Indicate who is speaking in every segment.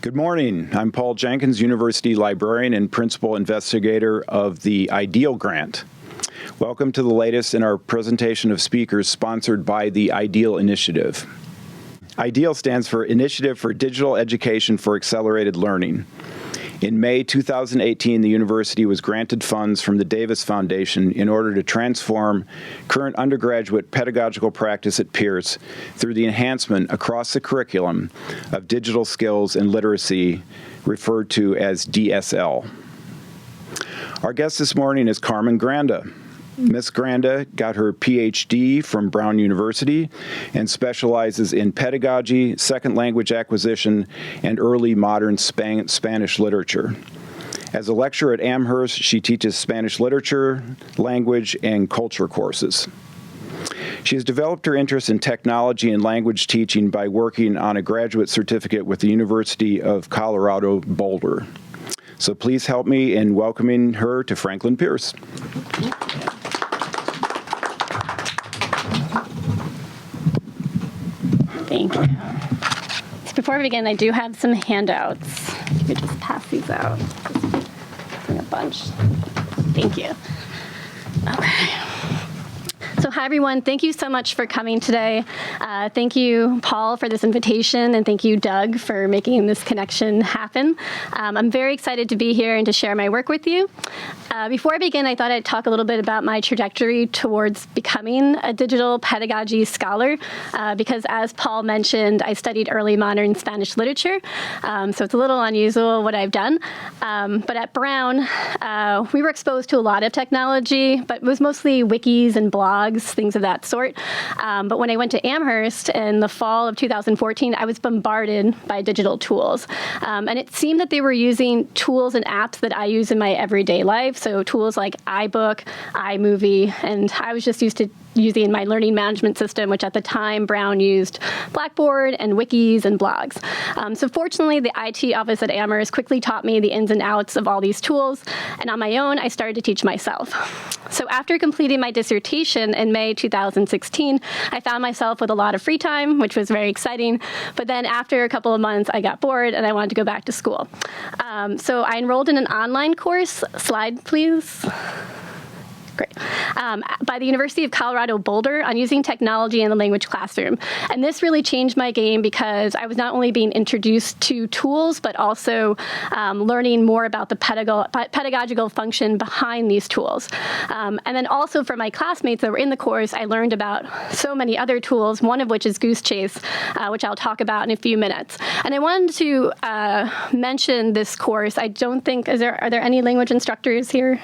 Speaker 1: Good morning. I'm Paul Jenkins, University Librarian and Principal Investigator of the IDEAL Grant. Welcome to the latest in our presentation of speakers sponsored by the IDEAL Initiative. IDEAL stands for Initiative for Digital Education for Accelerated Learning. In May 2018, the university was granted funds from the Davis Foundation in order to transform current undergraduate pedagogical practice at Pierce through the enhancement across the curriculum of digital skills and literacy, referred to as DSL. Our guest this morning is Carmen Granda. Ms. Granda got her PhD from Brown University and specializes in pedagogy, second language acquisition, and early modern Spanish literature. As a lecturer at Amherst, she teaches Spanish literature, language, and culture courses. She has developed her interest in technology and language teaching by working on a graduate certificate with the University of Colorado Boulder. So please help me in welcoming her to Franklin Pierce.
Speaker 2: Thank you. So before we begin, I do have some handouts. You could just pass these out. Just bring a bunch. Thank you. Okay. So hi, everyone. Thank you so much for coming today. Thank you, Paul, for this invitation, and thank you, Doug, for making this connection happen. I'm very excited to be here and to share my work with you. Before I begin, I thought I'd talk a little bit about my trajectory towards becoming a digital pedagogy scholar, because as Paul mentioned, I studied early modern Spanish literature, so it's a little unusual what I've done. But at Brown, we were exposed to a lot of technology, but it was mostly wikis and blogs, things of that sort. But when I went to Amherst in the fall of 2014, I was bombarded by digital tools. And it seemed that they were using tools and apps that I use in my everyday life. So tools like iBook, iMovie, and I was just used to using my learning management system, which at the time Brown used Blackboard and wikis and blogs. So fortunately, the IT office at Amherst quickly taught me the ins and outs of all these tools. And on my own, I started to teach myself. So after completing my dissertation in May 2016, I found myself with a lot of free time, which was very exciting. But then after a couple of months, I got bored and I wanted to go back to school. So I enrolled in an online course. Slide, please. Great. By the University of Colorado Boulder on using technology in the language classroom. And this really changed my game because I was not only being introduced to tools, but also learning more about the pedagogical function behind these tools. And then also for my classmates that were in the course, I learned about so many other tools, one of which is GoogleChase, which I'll talk about in a few minutes. And I wanted to mention this course. I don't think, are there any language instructors here?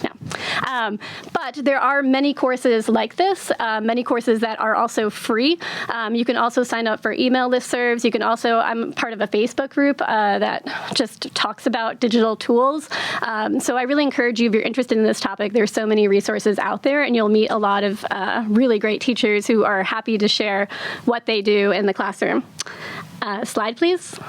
Speaker 2: No. But there are many courses like this, many courses that are also free. You can also sign up for email listservs. You can also, I'm part of a Facebook group that just talks about digital tools. So I really encourage you, if you're interested in this topic, there's so many resources out there, and you'll meet a lot of really great teachers who are happy to share what they do in the classroom. Slide, please.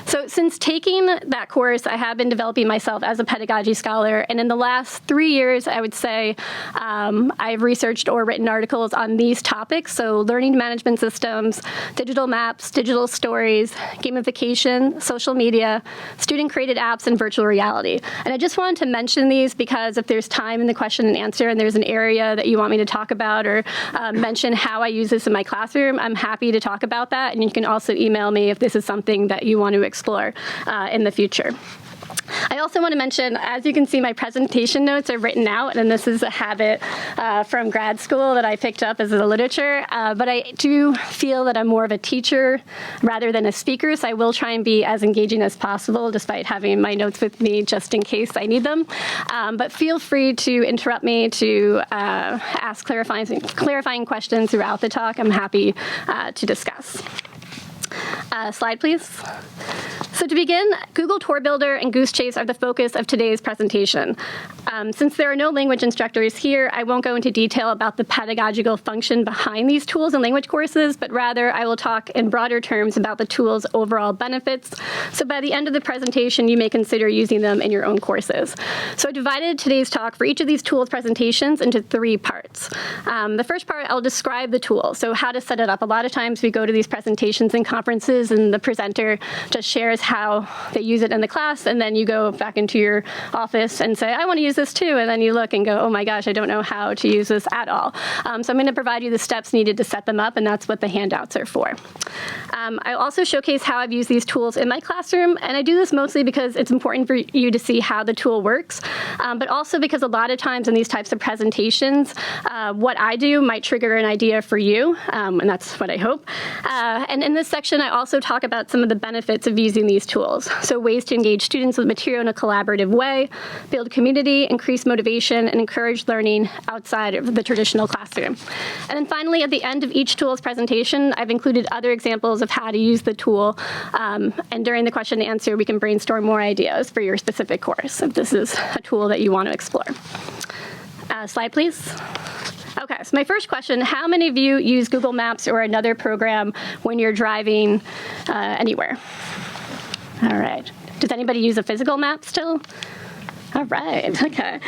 Speaker 2: So since taking that course, I have been developing myself as a pedagogy scholar. And in the last 3 years, I would say I've researched or written articles on these topics. So learning management systems, digital maps, digital stories, gamification, social media, student-created apps, and virtual reality. And I just wanted to mention these because if there's time in the question and answer and there's an area that you want me to talk about or mention how I use this in my classroom, I'm happy to talk about that. And you can also email me if this is something that you want to explore in the future. I also want to mention, as you can see, my presentation notes are written out, and this is a habit from grad school that I picked up as a literature, but I do feel that I'm more of a teacher rather than a speaker, so I will try and be as engaging as possible despite having my notes with me just in case I need them. But feel free to interrupt me to ask clarifying questions throughout the talk. I'm happy to discuss. Slide, please. So to begin, Google Tour Builder and GoogleChase are the focus of today's presentation. Since there are no language instructors here, I won't go into detail about the pedagogical function behind these tools and language courses, but rather I will talk in broader terms about the tool's overall benefits. So by the end of the presentation, you may consider using them in your own courses. So I divided today's talk for each of these tools presentations into 3 parts. The first part, I'll describe the tool, so how to set it up. A lot of times we go to these presentations and conferences and the presenter just shares how they use it in the class, and then you go back into your office and say, I want to use this too, and then you look and go, oh my gosh, I don't know how to use this at all. So I'm going to provide you the steps needed to set them up, and that's what the handouts are for. I also showcase how I've used these tools in my classroom, and I do this mostly because it's important for you to see how the tool works, but also because a lot of times in these types of presentations, what I do might trigger an idea for you, and that's what I hope. And in this section, I also talk about some of the benefits of using these tools. So ways to engage students with material in a collaborative way, build community, increase motivation, and encourage learning outside of the traditional classroom. And then finally, at the end of each tool's presentation, I've included other examples of how to use the tool. And during the question and answer, we can brainstorm more ideas for your specific course if this is a tool that you want to explore. Slide, please. Okay, so my first question, how many of you use Google Maps or another program when you're driving anywhere? All right. Does anybody use a physical map still? All right, okay.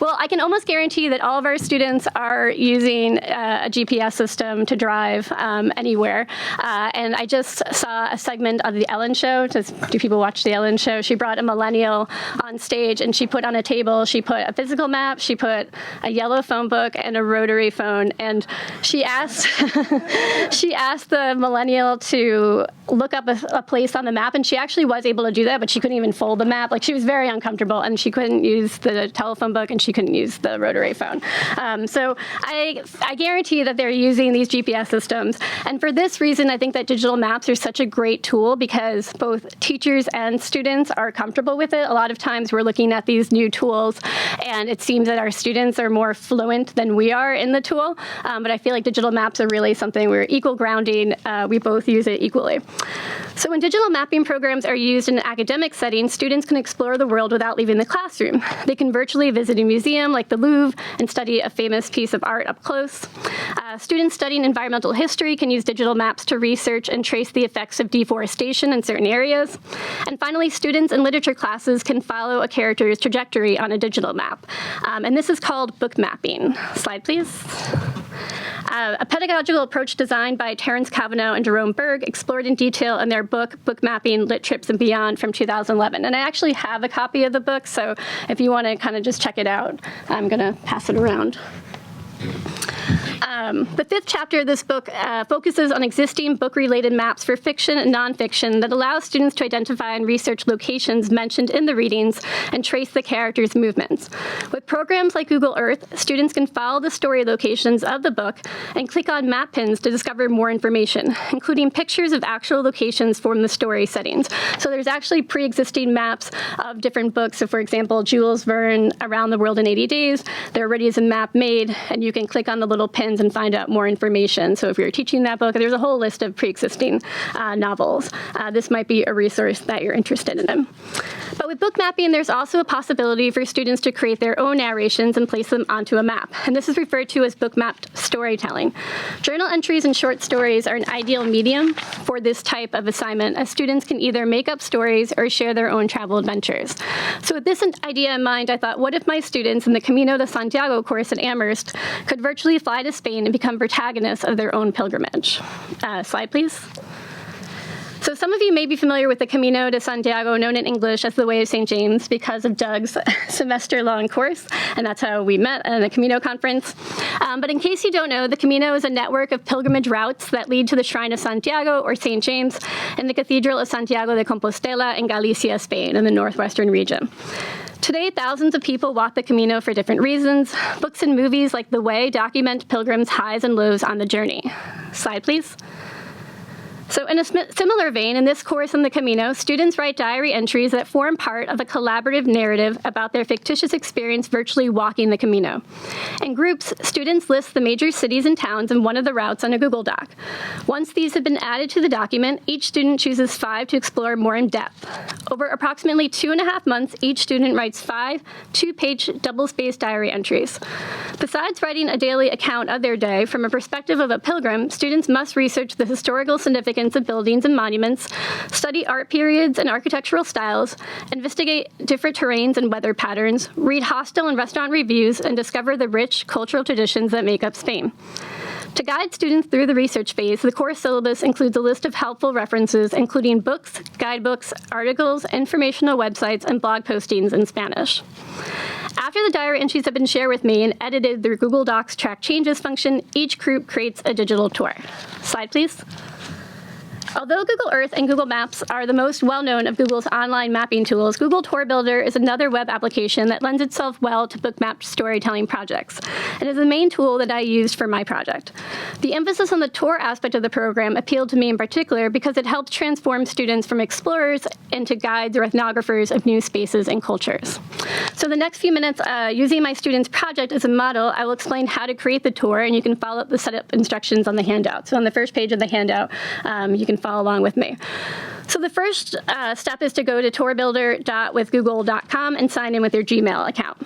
Speaker 2: Well, I can almost guarantee that all of our students are using a GPS system to drive anywhere. And I just saw a segment of The Ellen Show. Do people watch The Ellen Show? She brought a millennial on stage, and she put on a table, she put a physical map, she put a yellow phone book, and a rotary phone. And she asked, she asked the millennial to look up a place on the map, and she actually was able to do that, but she couldn't even fold the map. Like, she was very uncomfortable, and she couldn't use the telephone book, and she couldn't use the rotary phone. So I guarantee that they're using these GPS systems. And for this reason, I think that digital maps are such a great tool because both teachers and students are comfortable with it. A lot of times we're looking at these new tools, and it seems that our students are more fluent than we are in the tool. But I feel like digital maps are really something we're equal grounding. We both use it equally. So when digital mapping programs are used in an academic setting, students can explore the world without leaving the classroom. They can virtually visit a museum like the Louvre and study a famous piece of art up close. Students studying environmental history can use digital maps to research and trace the effects of deforestation in certain areas. And finally, students in literature classes can follow a character's trajectory on a digital map. And this is called book mapping. Slide, please. A pedagogical approach designed by Terence Cavanaugh and Jerome Berg explored in detail in their book, Book Mapping, Lit Trips and Beyond from 2011. And I actually have a copy of the book, so if you want to kind of just check it out, I'm going to pass it around. The fifth chapter of this book focuses on existing book-related maps for fiction and nonfiction that allow students to identify and research locations mentioned in the readings and trace the characters' movements. With programs like Google Earth, students can follow the story locations of the book and click on map pins to discover more information, including pictures of actual locations from the story settings. So there's actually pre-existing maps of different books. So for example, Jules Verne, Around the World in 80 Days, there already is a map made, and you can click on the little pins and find out more information. So if you're teaching that book, there's a whole list of pre-existing novels. This might be a resource that you're interested in. But with book mapping, there's also a possibility for students to create their own narrations and place them onto a map. And this is referred to as book-mapped storytelling. Journal entries and short stories are an ideal medium for this type of assignment, as students can either make up stories or share their own travel adventures. So with this idea in mind, I thought, what if my students in the Camino de Santiago course at Amherst could virtually fly to Spain and become protagonists of their own pilgrimage? Slide, please. So some of you may be familiar with the Camino de Santiago, known in English as the Way of St. James, because of Doug's semester-long course, and that's how we met at the Camino conference. But in case you don't know, the Camino is a network of pilgrimage routes that lead to the Shrine of Santiago, or St. James, in the Cathedral of Santiago de Compostela in Galicia, Spain, in the northwestern region. Today, thousands of people walk the Camino for different reasons. Books and movies like The Way document pilgrims' highs and lows on the journey. Slide, please. So in a similar vein, in this course on the Camino, students write diary entries that form part of a collaborative narrative about their fictitious experience virtually walking the Camino. In groups, students list the major cities and towns in one of the routes on a Google Doc. Once these have been added to the document, each student chooses 5 to explore more in depth. Over approximately 2.5 months, each student writes 5 two-page double-spaced diary entries. Besides writing a daily account of their day from a perspective of a pilgrim, students must research the historical significance of buildings and monuments, study art periods and architectural styles, investigate different terrains and weather patterns, read hostel and restaurant reviews, and discover the rich cultural traditions that make up Spain. To guide students through the research phase, the course syllabus includes a list of helpful references, including books, guidebooks, articles, informational websites, and blog postings in Spanish. After the diary entries have been shared with me and edited through Google Docs Track Changes function, each group creates a digital tour. Slide, please. Although Google Earth and Google Maps are the most well-known of Google's online mapping tools, Google Tour Builder is another web application that lends itself well to bookmapped storytelling projects, and is the main tool that I used for my project. The emphasis on the tour aspect of the program appealed to me in particular because it helps transform students from explorers into guides or ethnographers of new spaces and cultures. So the next few minutes, using my students' project as a model, I will explain how to create the tour, and you can follow the setup instructions on the handout. So on the first page of the handout, you can follow along with me. So the first step is to go to tourbuilder.withgoogle.com and sign in with your Gmail account.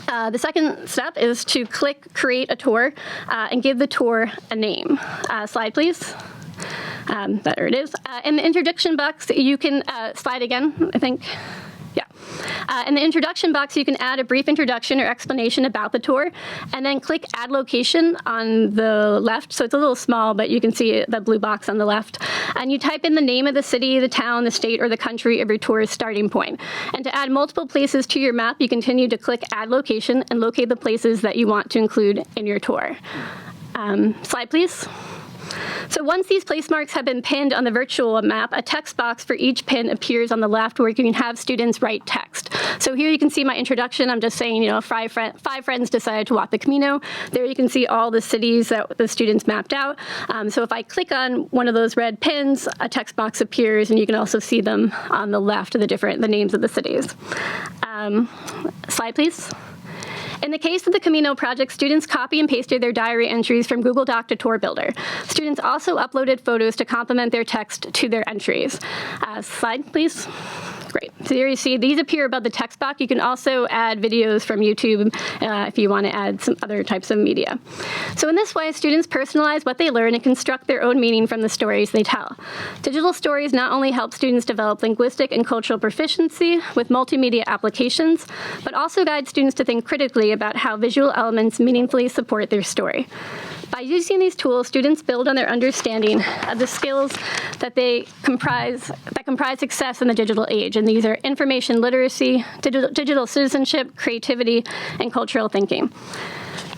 Speaker 2: The second step is to click Create a Tour and give the tour a name. Slide, please. There it is. In the introduction box, you can slide again, I think. Yeah. In the introduction box, you can add a brief introduction or explanation about the tour, and then click Add Location on the left. So it's a little small, but you can see the blue box on the left. And you type in the name of the city, the town, the state, or the country of your tour's starting point. And to add multiple places to your map, you continue to click Add Location and locate the places that you want to include in your tour. Slide, please. So once these place marks have been pinned on the virtual map, a text box for each pin appears on the left where you can have students write text. So here you can see my introduction. I'm just saying, you know, five friends decided to walk the Camino. There you can see all the cities that the students mapped out. So if I click on one of those red pins, a text box appears, and you can also see them on the left of the names of the cities. Slide, please. In the case of the Camino project, students copy and pasted their diary entries from Google Doc to Tour Builder. Students also uploaded photos to complement their text to their entries. Slide, please. Great. So here you see these appear above the text box. You can also add videos from YouTube if you want to add some other types of media. So in this way, students personalize what they learn and construct their own meaning from the stories they tell. Digital stories not only help students develop linguistic and cultural proficiency with multimedia applications, but also guide students to think critically about how visual elements meaningfully support their story. By using these tools, students build on their understanding of the skills that comprise success in the digital age. And these are information literacy, digital citizenship, creativity, and cultural thinking.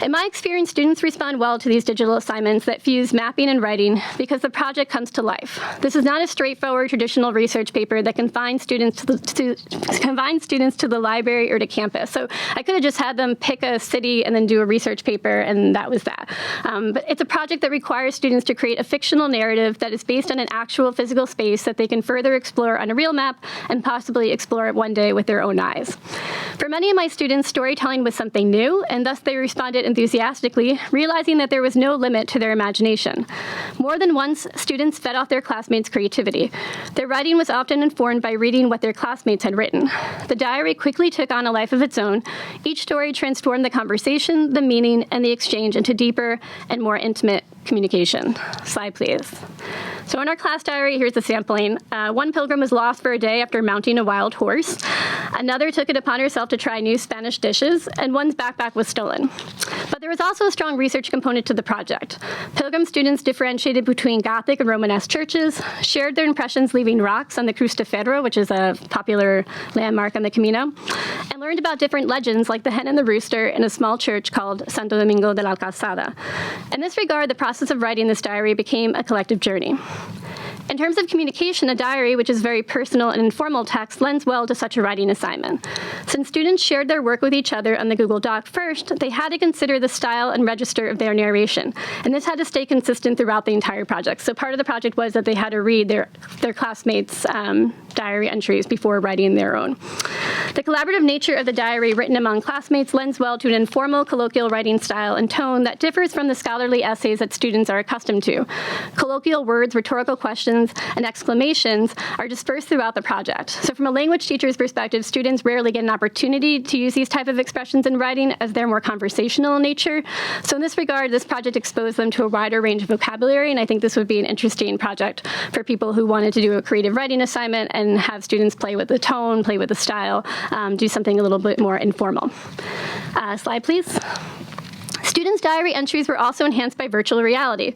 Speaker 2: In my experience, students respond well to these digital assignments that fuse mapping and writing because the project comes to life. This is not a straightforward traditional research paper that confines students to the library or to campus. So I could have just had them pick a city and then do a research paper, and that was that. But it's a project that requires students to create a fictional narrative that is based on an actual physical space that they can further explore on a real map and possibly explore it one day with their own eyes. For many of my students, storytelling was something new, and thus they responded enthusiastically, realizing that there was no limit to their imagination. More than once, students fed off their classmates' creativity. Their writing was often informed by reading what their classmates had written. The diary quickly took on a life of its own. Each story transformed the conversation, the meaning, and the exchange into deeper and more intimate communication. Slide, please. So in our class diary, here's the sampling. One pilgrim was lost for a day after mounting a wild horse. Another took it upon herself to try new Spanish dishes, and one's backpack was stolen. But there was also a strong research component to the project. Pilgrim students differentiated between Gothic and Romanesque churches, shared their impressions leaving rocks on the Cruz de Ferro, which is a popular landmark on the Camino, and learned about different legends like the hen and the rooster in a small church called Santo Domingo de la Calzada. In this regard, the process of writing this diary became a collective journey. In terms of communication, a diary, which is very personal and informal text, lends well to such a writing assignment. Since students shared their work with each other on the Google Doc first, they had to consider the style and register of their narration. And this had to stay consistent throughout the entire project. So part of the project was that they had to read their classmates' diary entries before writing their own. The collaborative nature of the diary written among classmates lends well to an informal, colloquial writing style and tone that differs from the scholarly essays that students are accustomed to. Colloquial words, rhetorical questions, and exclamations are dispersed throughout the project. So from a language teacher's perspective, students rarely get an opportunity to use these type of expressions in writing as they're more conversational in nature. So in this regard, this project exposed them to a wider range of vocabulary, and I think this would be an interesting project for people who wanted to do a creative writing assignment and have students play with the tone, play with the style, do something a little bit more informal. Slide, please. Students' diary entries were also enhanced by virtual reality.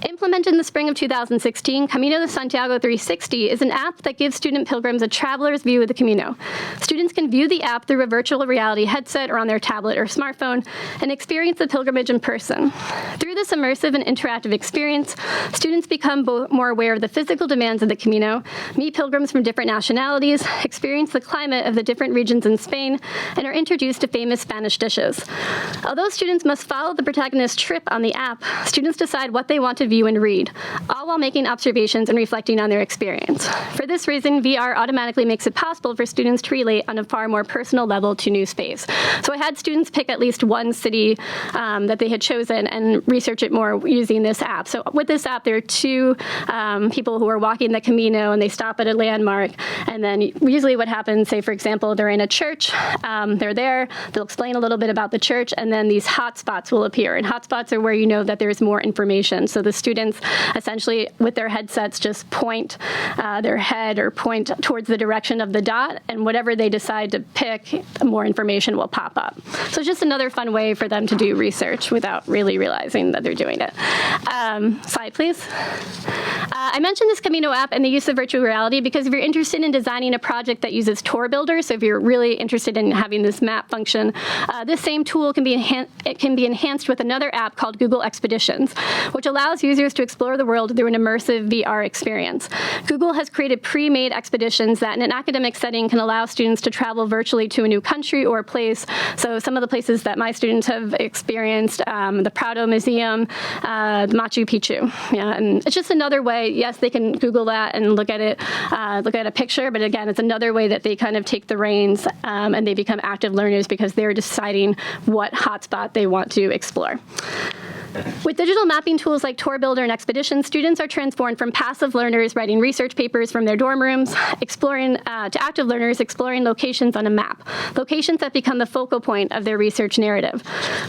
Speaker 2: Implemented in the spring of 2016, Camino de Santiago 360 is an app that gives student pilgrims a traveler's view of the Camino. Students can view the app through a virtual reality headset or on their tablet or smartphone and experience the pilgrimage in person. Through this immersive and interactive experience, students become more aware of the physical demands of the Camino, meet pilgrims from different nationalities, experience the climate of the different regions in Spain, and are introduced to famous Spanish dishes. Although students must follow the protagonist's trip on the app, students decide what they want to view and read, all while making observations and reflecting on their experience. For this reason, VR automatically makes it possible for students to relate on a far more personal level to new space. So I had students pick at least one city that they had chosen and research it more using this app. So with this app, there are two people who are walking the Camino, and they stop at a landmark. And then usually what happens, say, for example, they're in a church, they're there, they'll explain a little bit about the church, and then these hotspots will appear. And hotspots are where you know that there's more information. So the students essentially, with their headsets, just point their head or point towards the direction of the dot, and whatever they decide to pick, more information will pop up. So it's just another fun way for them to do research without really realizing that they're doing it. Slide, please. I mentioned this Camino app and the use of virtual reality because if you're interested in designing a project that uses tour builder, so if you're really interested in having this map function, this same tool can be enhanced with another app called Google Expeditions, which allows users to explore the world through an immersive VR experience. Google has created pre-made expeditions that in an academic setting can allow students to travel virtually to a new country or place. So some of the places that my students have experienced, the Prado Museum, Machu Picchu. Yeah, and it's just another way. Yes, they can Google that and look at it, look at a picture, but again, it's another way that they kind of take the reins and they become active learners because they're deciding what hotspot they want to explore. With digital mapping tools like Tour Builder and Expedition, students are transformed from passive learners writing research papers from their dorm rooms, to active learners exploring locations on a map, locations that become the focal point of their research narrative.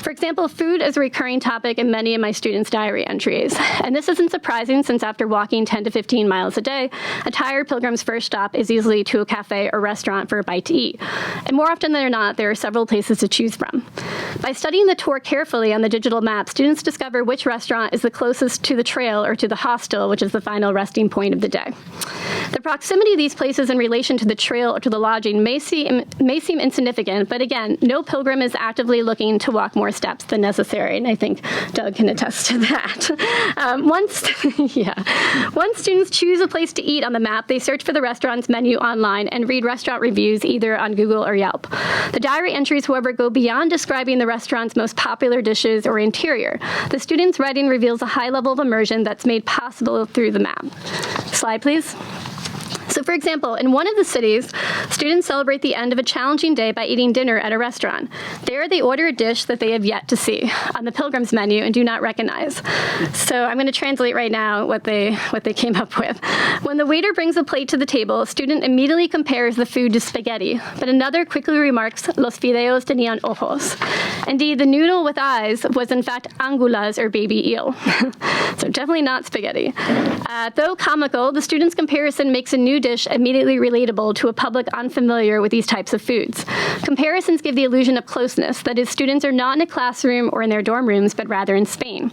Speaker 2: For example, food is a recurring topic in many of my students' diary entries. And this isn't surprising since after walking 10 to 15 miles a day, a tired pilgrim's first stop is usually to a cafe or restaurant for a bite to eat. And more often than not, there are several places to choose from. By studying the tour carefully on the digital map, students discover which restaurant is the closest to the trail or to the hostel, which is the final resting point of the day. The proximity of these places in relation to the trail or to the lodging may seem insignificant, but again, no pilgrim is actively looking to walk more steps than necessary, and I think Doug can attest to that. Once students choose a place to eat on the map, they search for the restaurant's menu online and read restaurant reviews either on Google or Yelp. The diary entries, however, go beyond describing the restaurant's most popular dishes or interior. The student's writing reveals a high level of immersion that's made possible through the map. Slide, please. So for example, in one of the cities, students celebrate the end of a challenging day by eating dinner at a restaurant. There they order a dish that they have yet to see on the pilgrim's menu and do not recognize. So I'm going to translate right now what they came up with. When the waiter brings a plate to the table, a student immediately compares the food to spaghetti, but another quickly remarks, los fideos tenían ojos. Indeed, the noodle with eyes was in fact angulas or baby eel. So definitely not spaghetti. Though comical, the student's comparison makes a new dish immediately relatable to a public unfamiliar with these types of foods. Comparisons give the illusion of closeness, that is, students are not in a classroom or in their dorm rooms, but rather in Spain.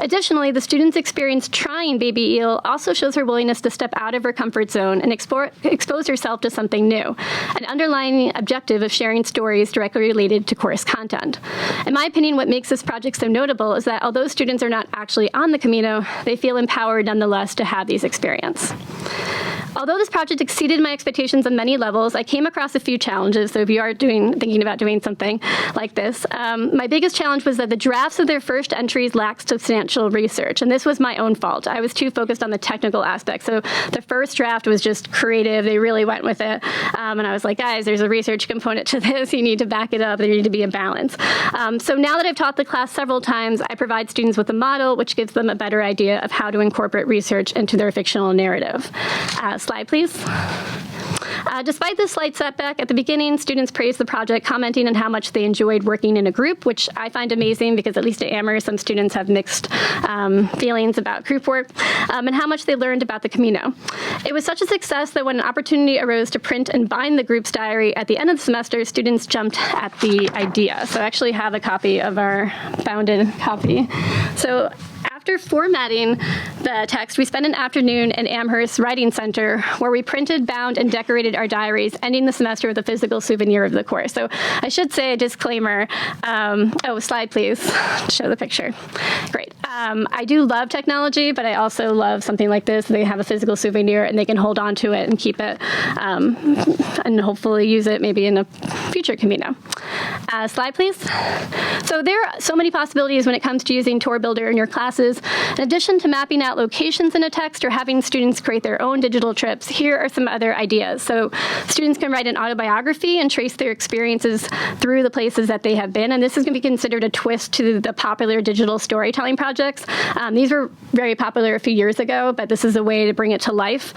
Speaker 2: Additionally, the student's experience trying baby eel also shows her willingness to step out of her comfort zone and expose herself to something new, an underlying objective of sharing stories directly related to course content. In my opinion, what makes this project so notable is that although students are not actually on the Camino, they feel empowered nonetheless to have these experiences. Although this project exceeded my expectations on many levels, I came across a few challenges. So if you are thinking about doing something like this, my biggest challenge was that the drafts of their first entries lacked substantial research. And this was my own fault. I was too focused on the technical aspects. So the first draft was just creative. They really went with it. And I was like, guys, there's a research component to this. You need to back it up. There need to be a balance. So now that I've taught the class several times, I provide students with a model which gives them a better idea of how to incorporate research into their fictional narrative. Slide, please. Despite this slight setback, at the beginning, students praised the project, commenting on how much they enjoyed working in a group, which I find amazing because at least at Amherst, some students have mixed feelings about group work, and how much they learned about the Camino. It was such a success that when an opportunity arose to print and bind the group's diary at the end of the semester, students jumped at the idea. So I actually have a copy of our bounded copy. So after formatting the text, we spent an afternoon in Amherst Writing Center where we printed, bound, and decorated our diaries, ending the semester with a physical souvenir of the course. So I should say a disclaimer. Slide, please. Show the picture. Great. I do love technology, but I also love something like this. They have a physical souvenir, and they can hold on to it and keep it, and hopefully use it maybe in a future Camino. Slide, please. So there are so many possibilities when it comes to using Tour Builder in your classes. In addition to mapping out locations in a text or having students create their own digital trips, here are some other ideas. So students can write an autobiography and trace their experiences through the places that they have been. And this is going to be considered a twist to the popular digital storytelling projects. These were very popular a few years ago, but this is a way to bring it to life.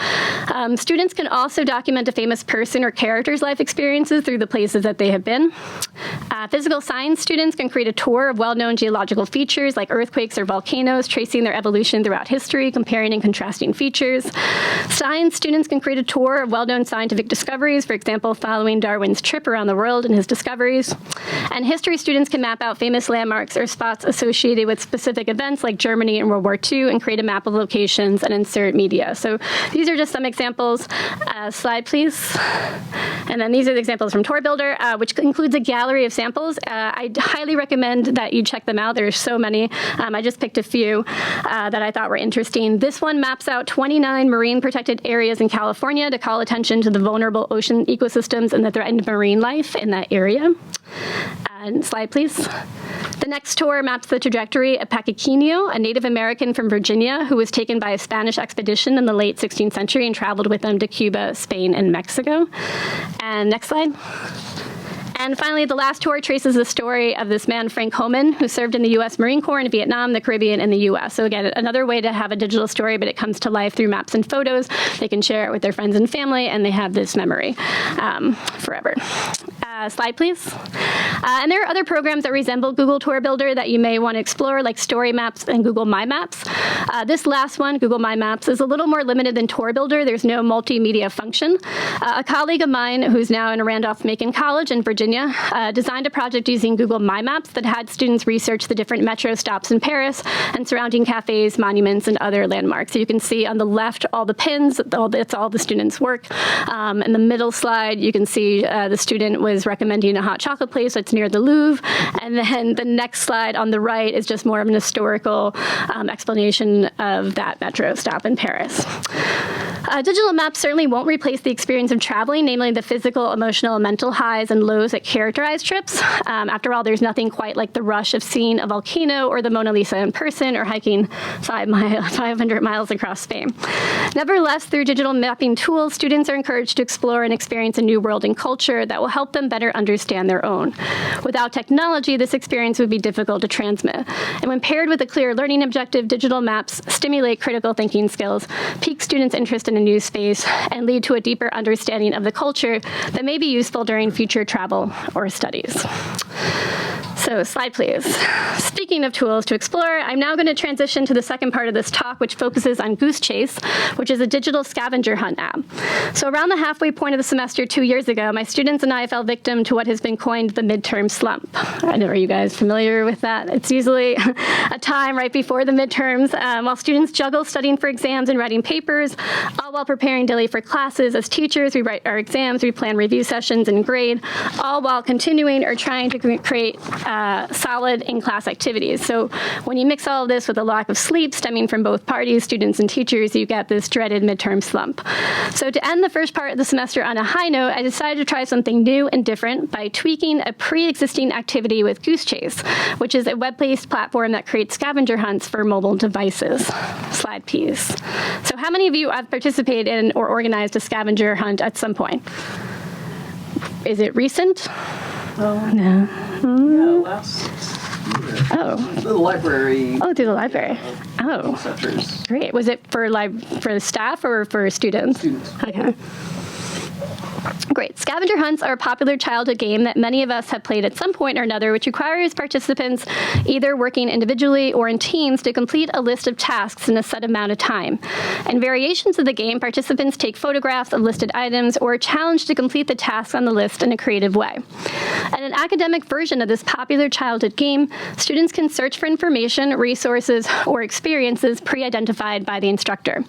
Speaker 2: Students can also document a famous person or character's life experiences through the places that they have been. Physical science students can create a tour of well-known geological features like earthquakes or volcanoes, tracing their evolution throughout history, comparing and contrasting features. Science students can create a tour of well-known scientific discoveries, for example, following Darwin's trip around the world and his discoveries. And history students can map out famous landmarks or spots associated with specific events like Germany in World War II and create a map of locations and insert media. So these are just some examples. Slide, please. And then these are the examples from Tour Builder, which includes a gallery of samples. I highly recommend that you check them out. There's so many. I just picked a few that I thought were interesting. This one maps out 29 marine protected areas in California to call attention to the vulnerable ocean ecosystems and the threatened marine life in that area. And slide, please. The next tour maps the trajectory of Paquiquinho, a Native American from Virginia who was taken by a Spanish expedition in the late 16th century and traveled with them to Cuba, Spain, and Mexico. And next slide. And finally, the last tour traces the story of this man, Frank Homan, who served in the U.S. Marine Corps in Vietnam, the Caribbean, and the U.S. So again, another way to have a digital story, but it comes to life through maps and photos. They can share it with their friends and family, and they have this memory forever. Slide, please. And there are other programs that resemble Google Tour Builder that you may want to explore, like Story Maps and Google My Maps. This last one, Google My Maps, is a little more limited than Tour Builder. There's no multimedia function. A colleague of mine, who's now in Randolph-Macon College in Virginia, designed a project using Google My Maps that had students research the different metro stops in Paris and surrounding cafes, monuments, and other landmarks. So you can see on the left all the pins, it's all the students' work. In the middle slide, you can see the student was recommending a hot chocolate place that's near the Louvre. And then the next slide on the right is just more of an historical explanation of that metro stop in Paris. Digital maps certainly won't replace the experience of traveling, namely the physical, emotional, and mental highs and lows that characterize trips. After all, there's nothing quite like the rush of seeing a volcano or the Mona Lisa in person or hiking 500 miles across Spain. Nevertheless, through digital mapping tools, students are encouraged to explore and experience a new world and culture that will help them better understand their own. Without technology, this experience would be difficult to transmit. And when paired with a clear learning objective, digital maps stimulate critical thinking skills, pique students' interest in a new space, and lead to a deeper understanding of the culture that may be useful during future travel or studies. So slide, please. Speaking of tools to explore, I'm now going to transition to the second part of this talk, which focuses on GoogleChase, which is a digital scavenger hunt app. So around the halfway point of the semester 2 years ago, my students and I fell victim to what has been coined the midterm slump. Are you guys familiar with that? It's usually a time right before the midterms, while students juggle studying for exams and writing papers, all while preparing daily for classes. As teachers, we write our exams, we plan review sessions and grade, all while continuing or trying to create solid in-class activities. So when you mix all of this with a lack of sleep stemming from both parties, students and teachers, you get this dreaded midterm slump. So to end the first part of the semester on a high note, I decided to try something new and different by tweaking a pre-existing activity with GoogleChase, which is a web-based platform that creates scavenger hunts for mobile devices. Slide, please. So how many of you have participated in or organized a scavenger hunt at some point? Is it recent? No.
Speaker 3: Yeah, last year.
Speaker 2: Oh.
Speaker 3: The library.
Speaker 2: Oh, through the library. Oh,
Speaker 3: Centers.
Speaker 2: great. Was it for the staff or for students?
Speaker 3: Students.
Speaker 2: Okay. Great. Scavenger hunts are a popular childhood game that many of us have played at some point or another, which requires participants either working individually or in teams to complete a list of tasks in a set amount of time. In variations of the game, participants take photographs of listed items or are challenged to complete the tasks on the list in a creative way. In an academic version of this popular childhood game, students can search for information, resources, or experiences pre-identified by the instructor.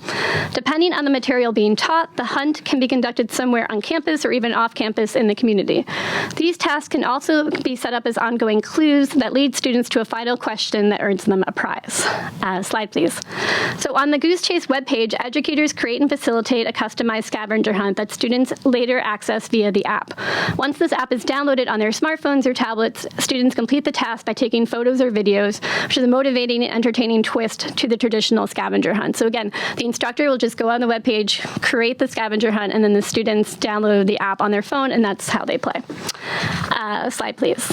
Speaker 2: Depending on the material being taught, the hunt can be conducted somewhere on campus or even off campus in the community. These tasks can also be set up as ongoing clues that lead students to a final question that earns them a prize. Slide, please. So on the GoogleChase webpage, educators create and facilitate a customized scavenger hunt that students later access via the app. Once this app is downloaded on their smartphones or tablets, students complete the task by taking photos or videos, which is a motivating and entertaining twist to the traditional scavenger hunt. So again, the instructor will just go on the webpage, create the scavenger hunt, and then the students download the app on their phone, and that's how they play. Slide, please.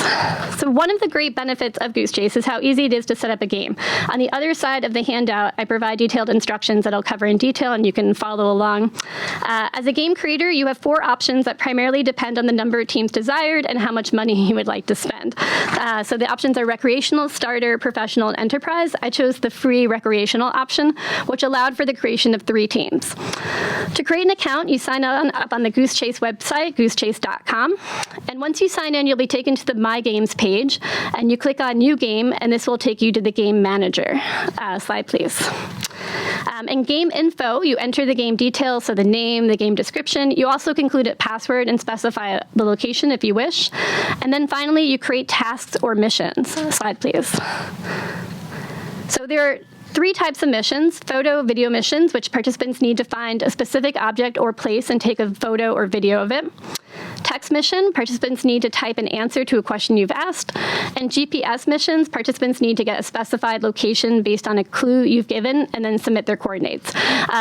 Speaker 2: So one of the great benefits of GoogleChase is how easy it is to set up a game. On the other side of the handout, I provide detailed instructions that I'll cover in detail, and you can follow along. As a game creator, you have 4 options that primarily depend on the number of teams desired and how much money you would like to spend. So the options are recreational, starter, professional, and enterprise. I chose the free recreational option, which allowed for the creation of 3 teams. To create an account, you sign up on the GoogleChase website, googleChase.com. And once you sign in, you'll be taken to the My Games page, and you click on New Game, and this will take you to the Game Manager. Slide, please. In game info, you enter the game details, so the name, the game description. You also can include a password and specify the location if you wish. And then finally, you create tasks or missions. Slide, please. So there are 3 types of missions: photo, video missions, which participants need to find a specific object or place and take a photo or video of it. Text mission, participants need to type an answer to a question you've asked. And GPS missions, participants need to get a specified location based on a clue you've given and then submit their coordinates.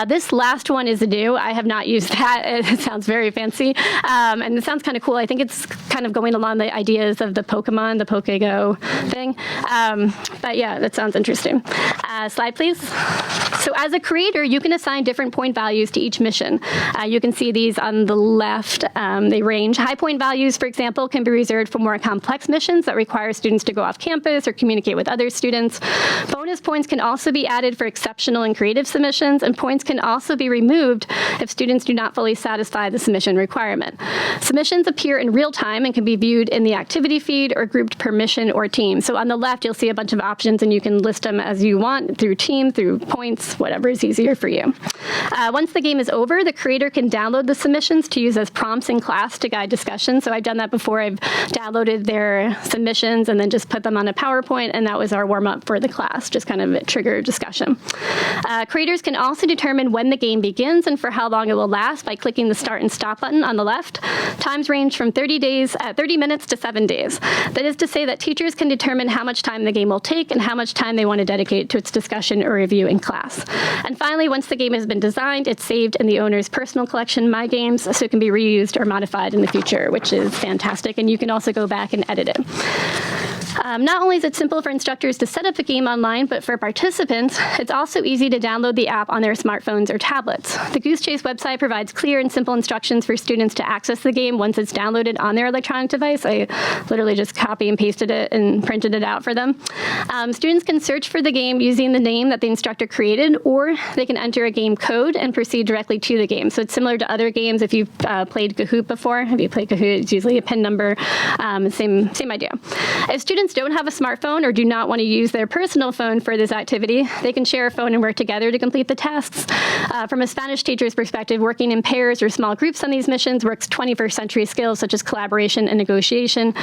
Speaker 2: This last one is new. I have not used that. It sounds very fancy. And it sounds kind of cool. I think it's kind of going along the ideas of the Pokemon, the PokeGo thing. But yeah, that sounds interesting. Slide, please. So as a creator, you can assign different point values to each mission. You can see these on the left. They range. High point values, for example, can be reserved for more complex missions that require students to go off campus or communicate with other students. Bonus points can also be added for exceptional and creative submissions, and points can also be removed if students do not fully satisfy the submission requirement. Submissions appear in real time and can be viewed in the activity feed or grouped per mission or team. So on the left, you'll see a bunch of options, and you can list them as you want, through team, through points, whatever is easier for you. Once the game is over, the creator can download the submissions to use as prompts in class to guide discussion. So I've done that before. I've downloaded their submissions and then just put them on a PowerPoint, and that was our warm-up for the class, just kind of trigger discussion. Creators can also determine when the game begins and for how long it will last by clicking the start and stop button on the left. Times range from 30 minutes to 7 days. That is to say that teachers can determine how much time the game will take and how much time they want to dedicate to its discussion or review in class. And finally, once the game has been designed, it's saved in the owner's personal collection, My Games, so it can be reused or modified in the future, which is fantastic. And you can also go back and edit it. Not only is it simple for instructors to set up a game online, but for participants, it's also easy to download the app on their smartphones or tablets. The GoogleChase website provides clear and simple instructions for students to access the game once it's downloaded on their electronic device. I literally just copy and pasted it and printed it out for them. Students can search for the game using the name that the instructor created, or they can enter a game code and proceed directly to the game. So it's similar to other games. If you've played Kahoot before, have you played Kahoot? It's usually a PIN number, same idea. If students don't have a smartphone or do not want to use their personal phone for this activity, they can share a phone and work together to complete the tasks. From a Spanish teacher's perspective, working in pairs or small groups on these missions works 21st century skills such as collaboration and negotiation,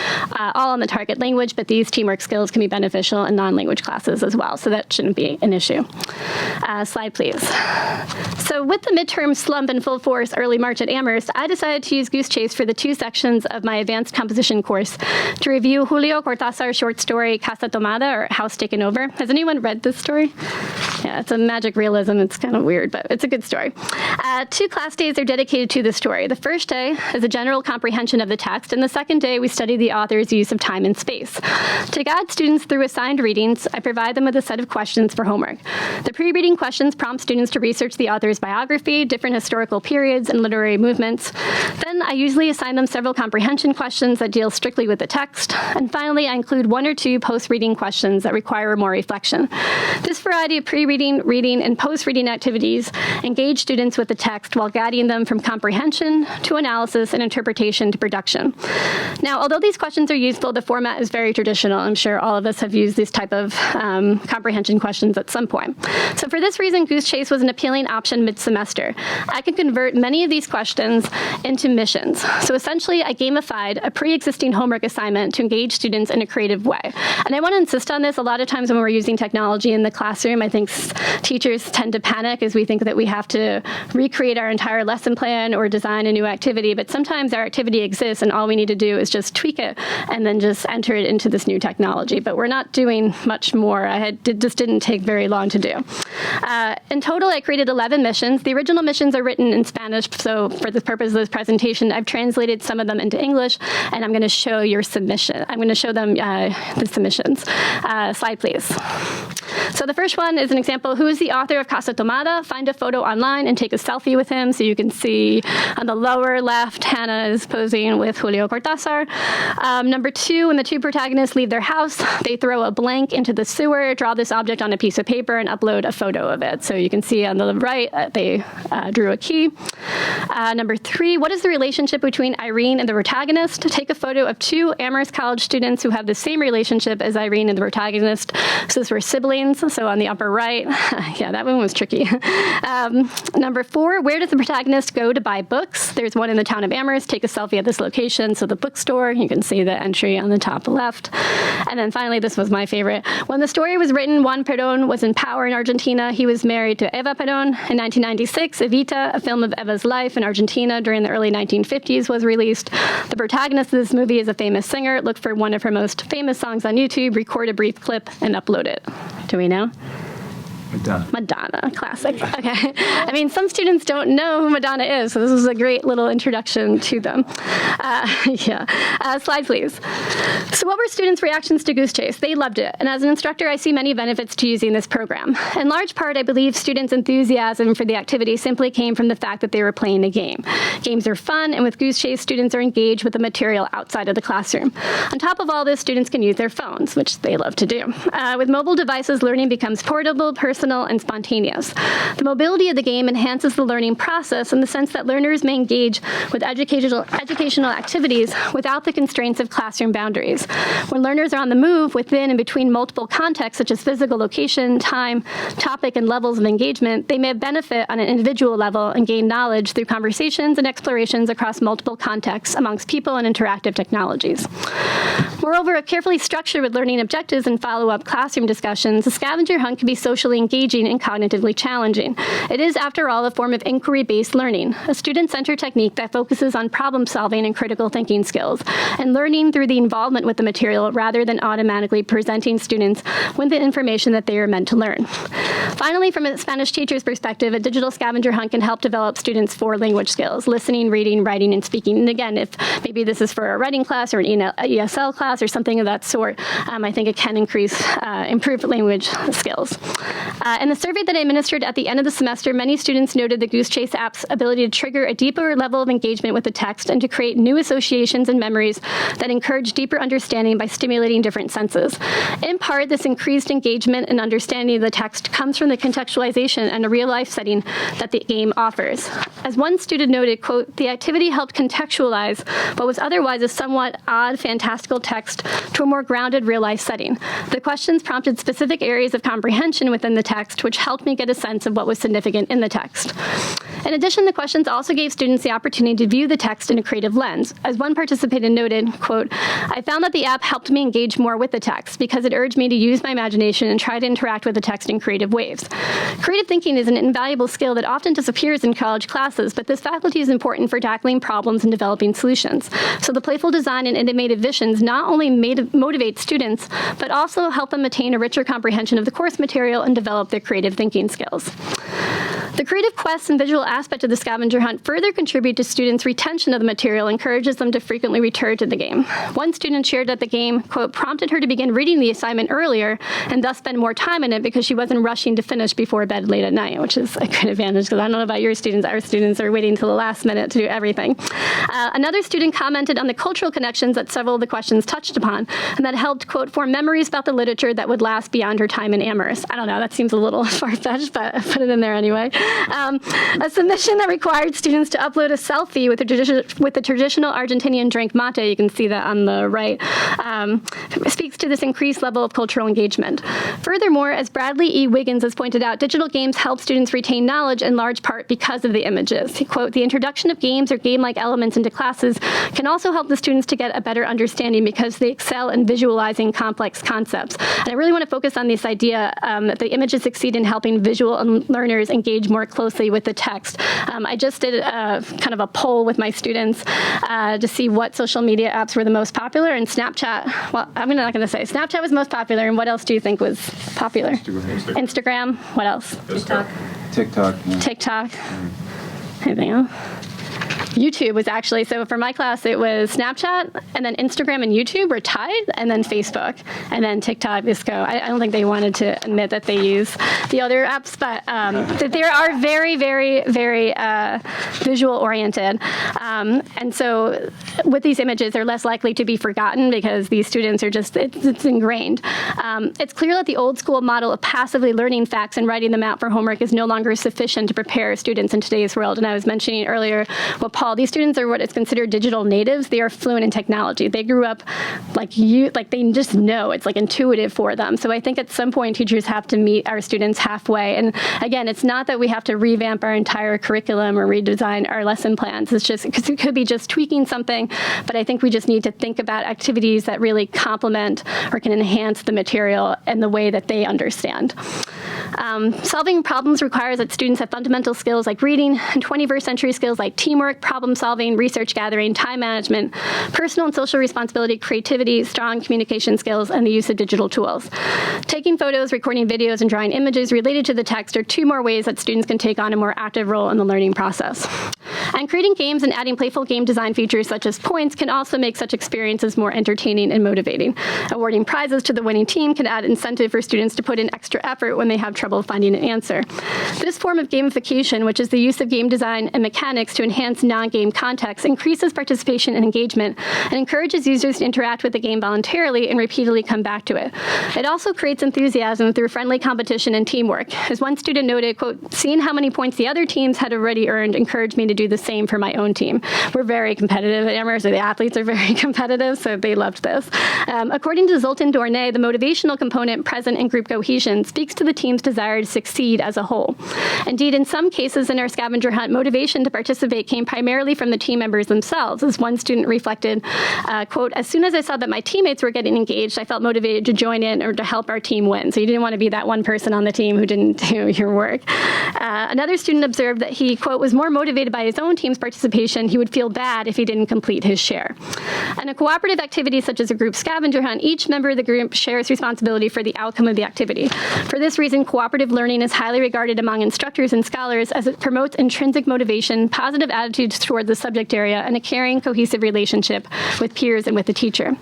Speaker 2: all in the target language, but these teamwork skills can be beneficial in non-language classes as well, so that shouldn't be an issue. Slide, please. So with the midterm slump in full force early March at Amherst, I decided to use GoogleChase for the 2 sections of my advanced composition course to review Julio Cortázar's short story Casa Tomada, or House Taken Over. Has anyone read this story? Yeah, it's a magic realism. It's kind of weird, but it's a good story. 2 class days are dedicated to the story. The first day is a general comprehension of the text, and the second day we study the author's use of time and space. To guide students through assigned readings, I provide them with a set of questions for homework. The pre-reading questions prompt students to research the author's biography, different historical periods, and literary movements. Then I usually assign them several comprehension questions that deal strictly with the text. And finally, I include 1 or 2 post-reading questions that require more reflection. This variety of pre-reading, reading, and post-reading activities engage students with the text while guiding them from comprehension to analysis and interpretation to production. Now, although these questions are useful, the format is very traditional. I'm sure all of us have used this type of comprehension questions at some point. So for this reason, GoogleChase was an appealing option mid-semester. I could convert many of these questions into missions. So essentially, I gamified a pre-existing homework assignment to engage students in a creative way. And I want to insist on this. A lot of times when we're using technology in the classroom, I think teachers tend to panic as we think that we have to recreate our entire lesson plan or design a new activity. But sometimes our activity exists, and all we need to do is just tweak it and then just enter it into this new technology. But we're not doing much more. It just didn't take very long to do. In total, I created 11 missions. The original missions are written in Spanish, so for the purpose of this presentation, I've translated some of them into English, and I'm going to show your submission. I'm going to show them the submissions. Slide, please. So the first one is an example. Who is the author of Casa Tomada? Find a photo online and take a selfie with him. So you can see on the lower left, Hannah is posing with Julio Cortázar. Number 2, when the 2 protagonists leave their house, they throw a blank into the sewer, draw this object on a piece of paper, and upload a photo of it. So you can see on the right, they drew a key. Number 3, what is the relationship between Irene and the protagonist? Take a photo of 2 Amherst College students who have the same relationship as Irene and the protagonist. So these were siblings. So on the upper right, yeah, that one was tricky. Number 4, where does the protagonist go to buy books? There's one in the town of Amherst. Take a selfie at this location. So the bookstore, you can see the entry on the top left. And then finally, this was my favorite. When the story was written, Juan Perón was in power in Argentina. He was married to Eva Perón. In 1996, Evita, a film of Eva's life in Argentina during the early 1950s, was released. The protagonist of this movie is a famous singer. Look for one of her most famous songs on YouTube, record a brief clip, and upload it. Do we know? Madonna, classic. Okay. I mean, some students don't know who Madonna is, so this is a great little introduction to them. Slide, please. So what were students' reactions to GoogleChase? They loved it. And as an instructor, I see many benefits to using this program. In large part, I believe students' enthusiasm for the activity simply came from the fact that they were playing a game. Games are fun, and with GoogleChase, students are engaged with the material outside of the classroom. On top of all this, students can use their phones, which they love to do. With mobile devices, learning becomes portable, personal, and spontaneous. The mobility of the game enhances the learning process in the sense that learners may engage with educational activities without the constraints of classroom boundaries. When learners are on the move within and between multiple contexts such as physical location, time, topic, and levels of engagement, they may benefit on an individual level and gain knowledge through conversations and explorations across multiple contexts amongst people and interactive technologies. Moreover, if carefully structured with learning objectives and follow-up classroom discussions, the scavenger hunt can be socially engaging and cognitively challenging. It is, after all, a form of inquiry-based learning, a student-centered technique that focuses on problem-solving and critical thinking skills, and learning through the involvement with the material rather than automatically presenting students with the information that they are meant to learn. Finally, from a Spanish teacher's perspective, a digital scavenger hunt can help develop students' 4 language skills: listening, reading, writing, and speaking. And again, if maybe this is for a writing class or an ESL class or something of that sort, I think it can improve language skills. In the survey that I administered at the end of the semester, many students noted the GoogleChase app's ability to trigger a deeper level of engagement with the text and to create new associations and memories that encourage deeper understanding by stimulating different senses. In part, this increased engagement and understanding of the text comes from the contextualization and a real-life setting that the game offers. As one student noted, quote, "The activity helped contextualize what was otherwise a somewhat odd, fantastical text to a more grounded real-life setting. The questions prompted specific areas of comprehension within the text, which helped me get a sense of what was significant in the text." In addition, the questions also gave students the opportunity to view the text in a creative lens. As one participant noted, quote, "I found that the app helped me engage more with the text because it urged me to use my imagination and try to interact with the text in creative ways." Creative thinking is an invaluable skill that often disappears in college classes, but this faculty is important for tackling problems and developing solutions. So the playful design and innovative visions not only motivate students, but also help them attain a richer comprehension of the course material and develop their creative thinking skills. The creative quests and visual aspect of the scavenger hunt further contribute to students' retention of the material and encourages them to frequently return to the game. One student shared that the game, quote, prompted her to begin reading the assignment earlier and thus spend more time in it because she wasn't rushing to finish before bed late at night, which is a good advantage because I don't know about your students. Our students are waiting till the last minute to do everything. Another student commented on the cultural connections that several of the questions touched upon and that helped, quote, form memories about the literature that would last beyond her time in Amherst. I don't know, that seems a little far-fetched, but I put it in there anyway. A submission that required students to upload a selfie with the traditional Argentinian drink mate, you can see that on the right, speaks to this increased level of cultural engagement. Furthermore, as Bradley E. Wiggins has pointed out, digital games help students retain knowledge in large part because of the images. Quote, "The introduction of games or game-like elements into classes can also help the students to get a better understanding because they excel in visualizing complex concepts." And I really want to focus on this idea that the images succeed in helping visual learners engage more closely with the text. I just did kind of a poll with my students to see what social media apps were the most popular, and Snapchat, well, I'm not going to say. Snapchat was most popular, and what else do you think was popular? Instagram. What else?
Speaker 1: TikTok. Yeah.
Speaker 2: TikTok. Anything else? YouTube was actually, so for my class, it was Snapchat, and then Instagram and YouTube were tied, and then Facebook, and then TikTok, Visco. I don't think they wanted to admit that they use the other apps, but they are very, very, very visual-oriented. And so with these images, they're less likely to be forgotten because these students are just, it's ingrained. It's clear that the old-school model of passively learning facts and writing them out for homework is no longer sufficient to prepare students in today's world. And I was mentioning earlier, well, Paul, these students are what is considered digital natives. They are fluent in technology. They grew up like they just know. It's like intuitive for them. So I think at some point teachers have to meet our students halfway. And again, it's not that we have to revamp our entire curriculum or redesign our lesson plans. It's just because it could be just tweaking something, but I think we just need to think about activities that really complement or can enhance the material and the way that they understand. Solving problems requires that students have fundamental skills like reading and 21st century skills like teamwork, problem solving, research gathering, time management, personal and social responsibility, creativity, strong communication skills, and the use of digital tools. Taking photos, recording videos, and drawing images related to the text are two more ways that students can take on a more active role in the learning process. And creating games and adding playful game design features such as points can also make such experiences more entertaining and motivating. Awarding prizes to the winning team can add incentive for students to put in extra effort when they have trouble finding an answer. This form of gamification, which is the use of game design and mechanics to enhance non-game context, increases participation and engagement and encourages users to interact with the game voluntarily and repeatedly come back to it. It also creates enthusiasm through friendly competition and teamwork. As one student noted, quote, "Seeing how many points the other teams had already earned encouraged me to do the same for my own team." We're very competitive at Amherst, so the athletes are very competitive, so they loved this. According to Zoltan Dornay, the motivational component present in group cohesion speaks to the team's desire to succeed as a whole. Indeed, in some cases in our scavenger hunt, motivation to participate came primarily from the team members themselves. As one student reflected, quote, "As soon as I saw that my teammates were getting engaged, I felt motivated to join in or to help our team win." So you didn't want to be that one person on the team who didn't do your work. Another student observed that he, quote, "was more motivated by his own team's participation. He would feel bad if he didn't complete his share." In a cooperative activity such as a group scavenger hunt, each member of the group shares responsibility for the outcome of the activity. For this reason, cooperative learning is highly regarded among instructors and scholars as it promotes intrinsic motivation, positive attitudes toward the subject area, and a caring, cohesive relationship with peers and with the teacher.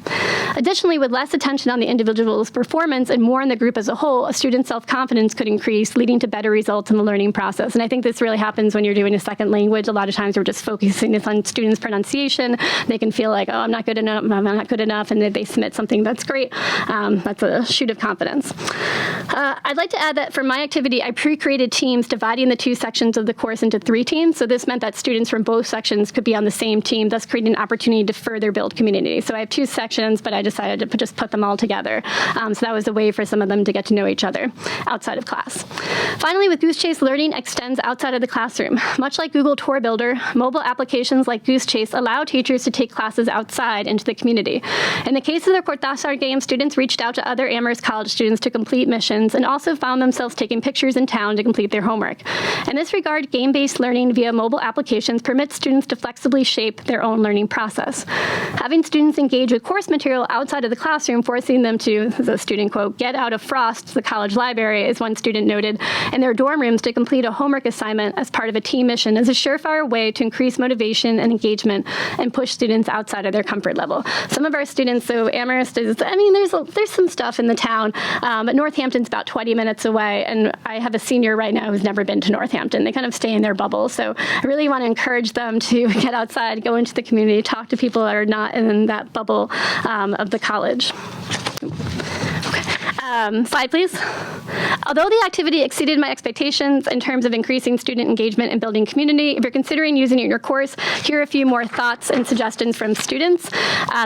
Speaker 2: Additionally, with less attention on the individual's performance and more on the group as a whole, a student's self-confidence could increase, leading to better results in the learning process. And I think this really happens when you're doing a second language. A lot of times we're just focusing on students' pronunciation. They can feel like, oh, I'm not good enough, I'm not good enough, and they submit something that's great. That's a shoot of confidence. I'd like to add that for my activity, I pre-created teams dividing the 2 sections of the course into 3 teams. So this meant that students from both sections could be on the same team, thus creating an opportunity to further build community. So I have 2 sections, but I decided to just put them all together. So that was a way for some of them to get to know each other outside of class. Finally, with GoogleChase, learning extends outside of the classroom. Much like Google Tour Builder, mobile applications like GoogleChase allow teachers to take classes outside into the community. In the case of the Cortázar game, students reached out to other Amherst College students to complete missions and also found themselves taking pictures in town to complete their homework. In this regard, game-based learning via mobile applications permits students to flexibly shape their own learning process. Having students engage with course material outside of the classroom, forcing them to, as a student quote, get out of Frost, the college library, as one student noted, in their dorm rooms to complete a homework assignment as part of a team mission is a surefire way to increase motivation and engagement and push students outside of their comfort level. Some of our students, so Amherst is, I mean, there's some stuff in the town, but Northampton's about 20 minutes away, and I have a senior right now who's never been to Northampton. They kind of stay in their bubble, so I really want to encourage them to get outside, go into the community, talk to people that are not in that bubble of the college. Slide, please. Although the activity exceeded my expectations in terms of increasing student engagement and building community, if you're considering using it in your course, here are a few more thoughts and suggestions from students.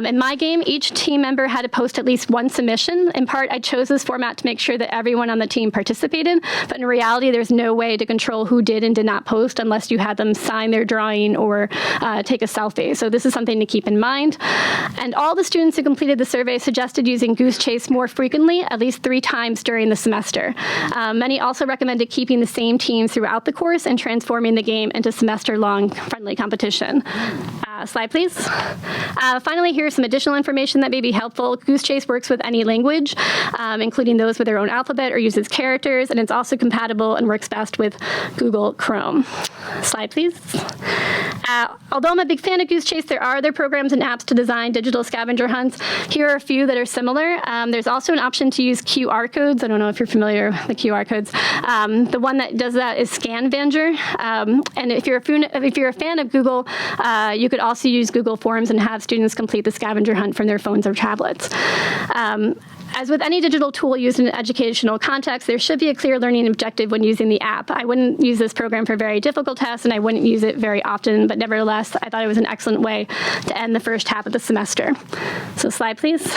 Speaker 2: In my game, each team member had to post at least 1 submission. In part, I chose this format to make sure that everyone on the team participated, but in reality, there's no way to control who did and did not post unless you had them sign their drawing or take a selfie. So this is something to keep in mind. And all the students who completed the survey suggested using GoogleChase more frequently, at least 3 times during the semester. Many also recommended keeping the same teams throughout the course and transforming the game into semester-long friendly competition. Slide, please. Finally, here's some additional information that may be helpful. GoogleChase works with any language, including those with their own alphabet or uses characters, and it's also compatible and works best with Google Chrome. Slide, please. Although I'm a big fan of GoogleChase, there are other programs and apps to design digital scavenger hunts. Here are a few that are similar. There's also an option to use QR codes. I don't know if you're familiar with the QR codes. The one that does that is ScanVanger. And if you're a fan of Google, you could also use Google Forms and have students complete the scavenger hunt from their phones or tablets. As with any digital tool used in an educational context, there should be a clear learning objective when using the app. I wouldn't use this program for very difficult tests, and I wouldn't use it very often, but nevertheless, I thought it was an excellent way to end the first half of the semester. So slide, please.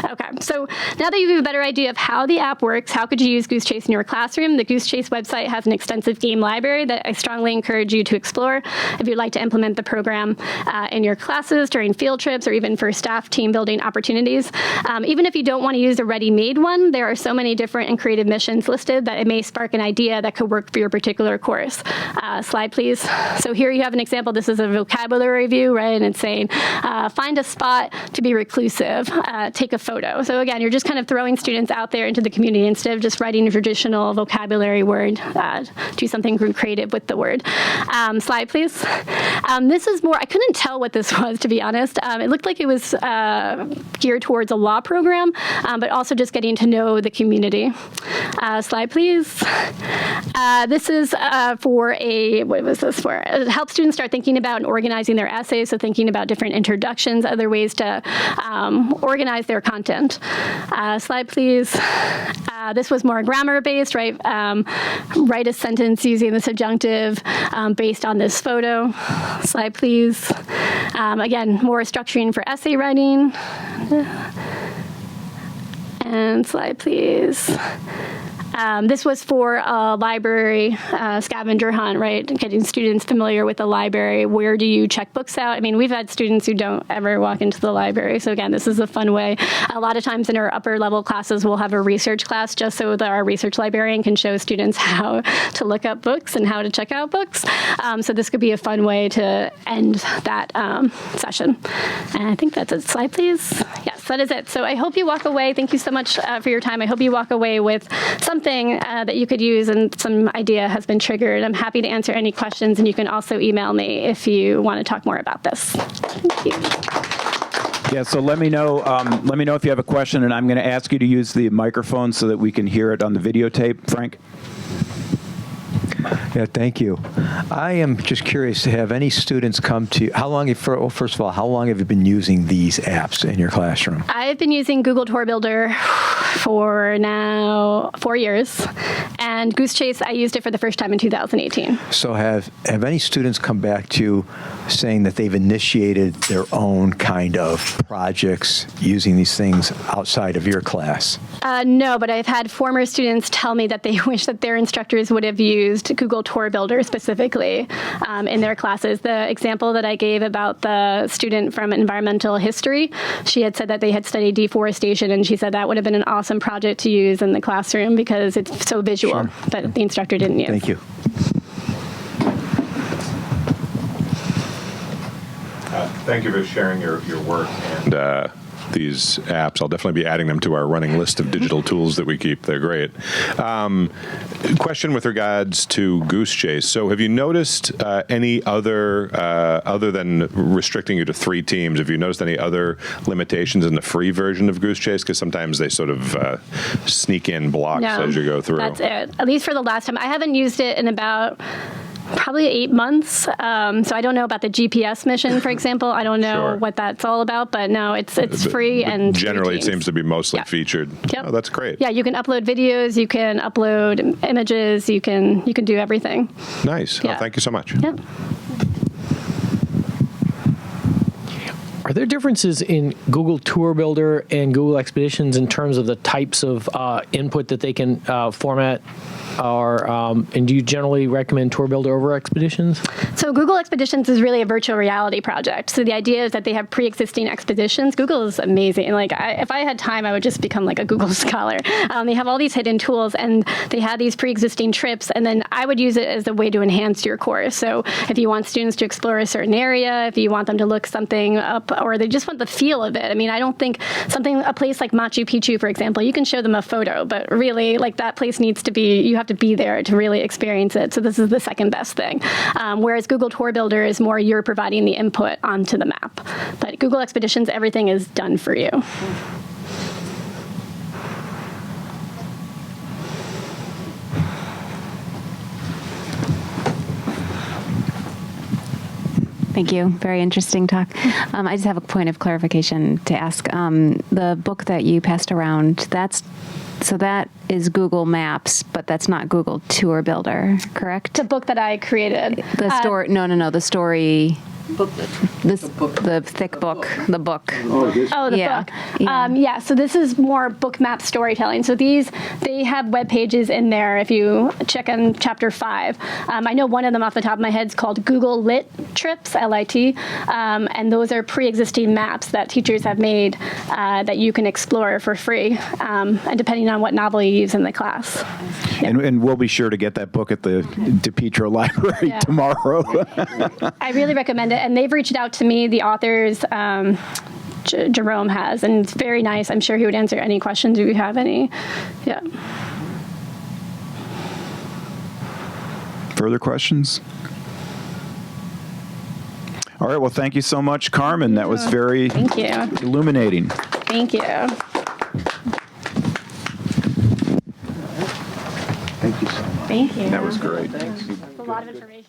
Speaker 2: Okay, so now that you have a better idea of how the app works, how could you use GoogleChase in your classroom? The GoogleChase website has an extensive game library that I strongly encourage you to explore if you'd like to implement the program in your classes, during field trips, or even for staff team building opportunities. Even if you don't want to use a ready-made one, there are so many different and creative missions listed that it may spark an idea that could work for your particular course. Slide, please. So here you have an example. This is a vocabulary view, right? And it's saying, find a spot to be reclusive, take a photo. So again, you're just kind of throwing students out there into the community instead of just writing a traditional vocabulary word, do something creative with the word. Slide, please. This is more, I couldn't tell what this was, to be honest. It looked like it was geared towards a law program, but also just getting to know the community. Slide, please. This is for what was this for? It helps students start thinking about and organizing their essays, so thinking about different introductions, other ways to organize their content. Slide, please. This was more grammar-based, right? Write a sentence using the subjunctive based on this photo. Slide, please. Again, more structuring for essay writing. And slide, please. This was for a library scavenger hunt, right? Getting students familiar with the library. Where do you check books out? I mean, we've had students who don't ever walk into the library. So again, this is a fun way. A lot of times in our upper level classes, we'll have a research class just so that our research librarian can show students how to look up books and how to check out books. So this could be a fun way to end that session. And I think that's it. Slide, please. Yes, that is it. So I hope you walk away. Thank you so much for your time. I hope you walk away with something that you could use and some idea has been triggered. I'm happy to answer any questions, and you can also email me if you want to talk more about this. Thank you.
Speaker 1: Yeah, so let me know if you have a question, and I'm going to ask you to use the microphone so that we can hear it on the videotape, Frank.
Speaker 4: Yeah, thank you. I am just curious, have any students come to, first of all, how long have you been using these apps in your classroom?
Speaker 2: I've been using Google Tour Builder for now 4 years, and GoogleChase, I used it for the first time in 2018.
Speaker 4: So have any students come back to you saying that they've initiated their own kind of projects using these things outside of your class?
Speaker 2: No, but I've had former students tell me that they wish that their instructors would have used Google Tour Builder specifically in their classes. The example that I gave about the student from environmental history, she had said that they had studied deforestation, and she said that would have been an awesome project to use in the classroom because it's so visual,
Speaker 4: Sure.
Speaker 2: but the instructor didn't use.
Speaker 4: Thank you.
Speaker 5: Thank you for sharing your work and these apps. I'll definitely be adding them to our running list of digital tools that we keep. They're great. Question with regards to GoogleChase. So have you noticed any other than restricting you to 3 teams, have you noticed any other limitations in the free version of GoogleChase? Because sometimes they sort of sneak in blocks as you go through.
Speaker 2: That's it. At least for the last time. I haven't used it in about probably 8 months. So I don't know about the GPS mission, for example. I don't know
Speaker 5: Sure.
Speaker 2: what that's all about, but no, it's free and
Speaker 5: generally it
Speaker 2: teams.
Speaker 5: seems to be mostly
Speaker 2: Yep.
Speaker 5: featured.
Speaker 2: Yep.
Speaker 5: Oh, that's great.
Speaker 2: Yeah, you can upload videos, you can upload images, you can do everything.
Speaker 5: Nice.
Speaker 2: Yeah.
Speaker 5: Oh, thank you so much.
Speaker 2: Yep.
Speaker 6: Are there differences in Google Tour Builder and Google Expeditions in terms of the types of input that they can format? And do you generally recommend Tour Builder over Expeditions?
Speaker 2: So Google Expeditions is really a virtual reality project. So the idea is that they have pre-existing expeditions. Google is amazing. Like if I had time, I would just become like a Google scholar. They have all these hidden tools, and they have these pre-existing trips. And then I would use it as a way to enhance your course. So if you want students to explore a certain area, if you want them to look something up, or they just want the feel of it. I mean, I don't think a place like Machu Picchu, for example, you can show them a photo, but really, like that place needs to be, you have to be there to really experience it. So this is the second best thing. Whereas Google Tour Builder is more you're providing the input onto the map. But Google Expeditions, everything is done for you.
Speaker 7: Thank you. Very interesting talk. I just have a point of clarification to ask. The book that you passed around, that is Google Maps, but that's not Google Tour Builder, correct?
Speaker 2: The book that I created.
Speaker 7: The story, no, the story,
Speaker 3: Booklet.
Speaker 7: the thick book, the book.
Speaker 3: Oh, this.
Speaker 2: Oh, the
Speaker 7: Yeah.
Speaker 2: book.
Speaker 7: Yeah.
Speaker 2: So this is more book map storytelling. So they have web pages in there if you check on chapter 5. I know one of them off the top of my head is called Google Lit Trips, LIT. And those are pre-existing maps that teachers have made that you can explore for free, and depending on what novel you use in the class.
Speaker 1: And we'll be sure to get that book at the DePietro Library
Speaker 2: Yeah.
Speaker 1: tomorrow.
Speaker 2: I really recommend it. And they've reached out to me, the authors, Jerome has, and it's very nice. I'm sure he would answer any questions if you have any. Yeah.
Speaker 1: Further questions? All right, well, thank you so much, Carmen. That was very
Speaker 2: Thank you.
Speaker 1: illuminating.
Speaker 2: Thank you.
Speaker 1: Thank you so much.
Speaker 2: Thank you.
Speaker 1: That was great.
Speaker 3: Thanks.
Speaker 2: That's a lot of information.